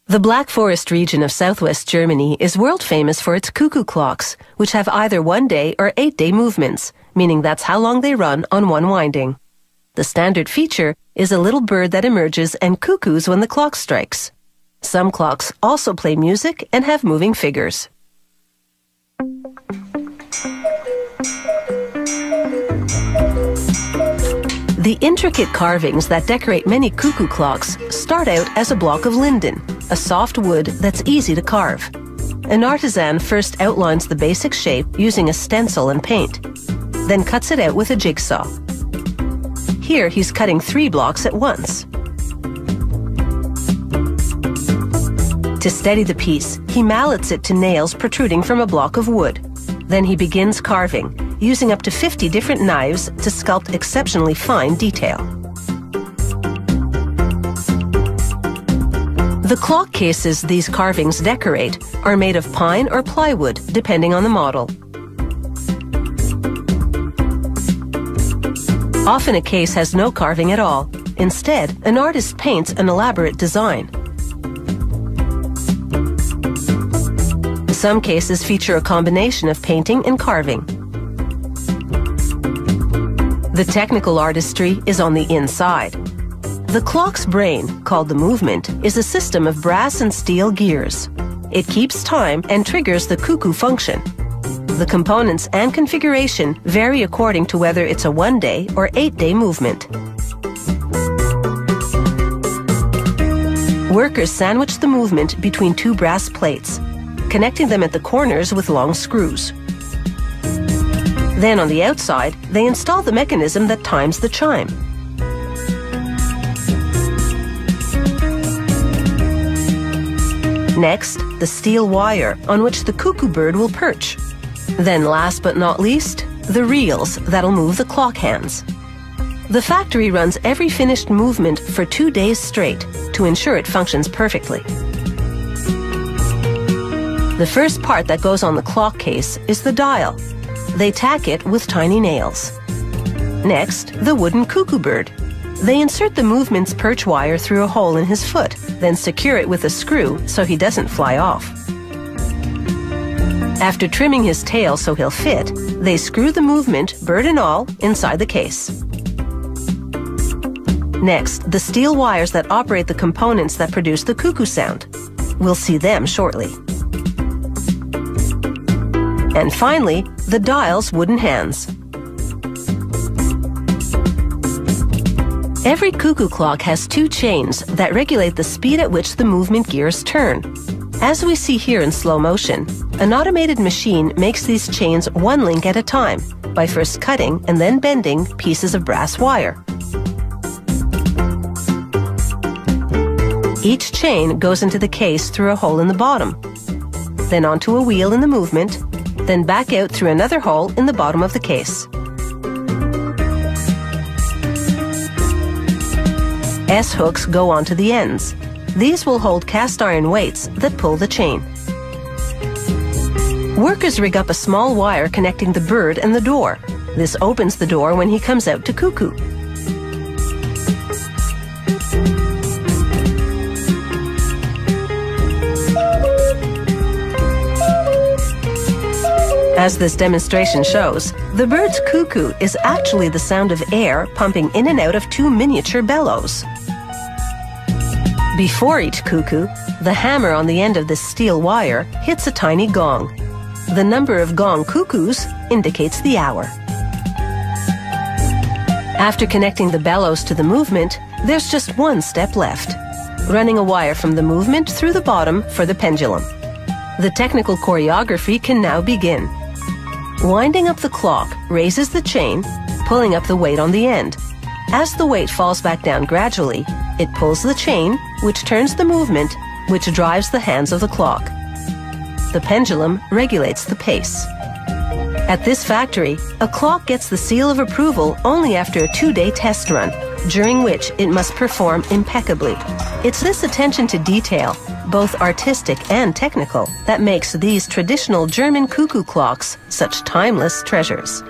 The Black Forest region of southwest Germany is world famous for its cuckoo clocks, which have either 1-day or 8-day movements, meaning that's how long they run on one winding. The standard feature is a little bird that emerges and cuckoos when the clock strikes. Some clocks also play music and have moving figures. The intricate carvings that decorate many cuckoo clocks start out as a block of linden, a soft wood that's easy to carve. An artisan first outlines the basic shape using a stencil and paint, then cuts it out with a jigsaw. Here he's cutting 3 blocks at once. To steady the piece, he mallets it to nails protruding from a block of wood. Then he begins carving, using up to 50 different knives to sculpt exceptionally fine detail. The clock cases these carvings decorate are made of pine or plywood, depending on the model. Often a case has no carving at all. Instead, an artist paints an elaborate design. Some cases feature a combination of painting and carving. The technical artistry is on the inside. The clock's brain, called the movement, is a system of brass and steel gears. It keeps time and triggers the cuckoo function. The components and configuration vary according to whether it's a 1-day or 8-day movement. Workers sandwich the movement between 2 brass plates, connecting them at the corners with long screws. Then on the outside, they install the mechanism that times the chime. Next, the steel wire on which the cuckoo bird will perch. Then last but not least, the reels that'll move the clock hands. The factory runs every finished movement for 2 days straight to ensure it functions perfectly. The first part that goes on the clock case is the dial. They tack it with tiny nails. Next, the wooden cuckoo bird. They insert the movement's perch wire through a hole in his foot, then secure it with a screw so he doesn't fly off. After trimming his tail so he'll fit, they screw the movement, bird and all, inside the case. Next, the steel wires that operate the components that produce the cuckoo sound. We'll see them shortly. And finally, the dial's wooden hands. Every cuckoo clock has 2 chains that regulate the speed at which the movement gears turn. As we see here in slow motion, an automated machine makes these chains 1 link at a time by first cutting and then bending pieces of brass wire. Each chain goes into the case through a hole in the bottom, then onto a wheel in the movement, then back out through another hole in the bottom of the case. S-hooks go onto the ends. These will hold cast iron weights that pull the chain. Workers rig up a small wire connecting the bird and the door. This opens the door when he comes out to cuckoo. As this demonstration shows, the bird's cuckoo is actually the sound of air pumping in and out of 2 miniature bellows. Before each cuckoo, the hammer on the end of this steel wire hits a tiny gong. The number of gong cuckoos indicates the hour. After connecting the bellows to the movement, there's just 1 step left: running a wire from the movement through the bottom for the pendulum. The technical choreography can now begin. Winding up the clock raises the chain, pulling up the weight on the end. As the weight falls back down gradually, it pulls the chain, which turns the movement, which drives the hands of the clock. The pendulum regulates the pace. At this factory, a clock gets the seal of approval only after a 2-day test run, during which it must perform impeccably. It's this attention to detail, both artistic and technical, that makes these traditional German cuckoo clocks such timeless treasures.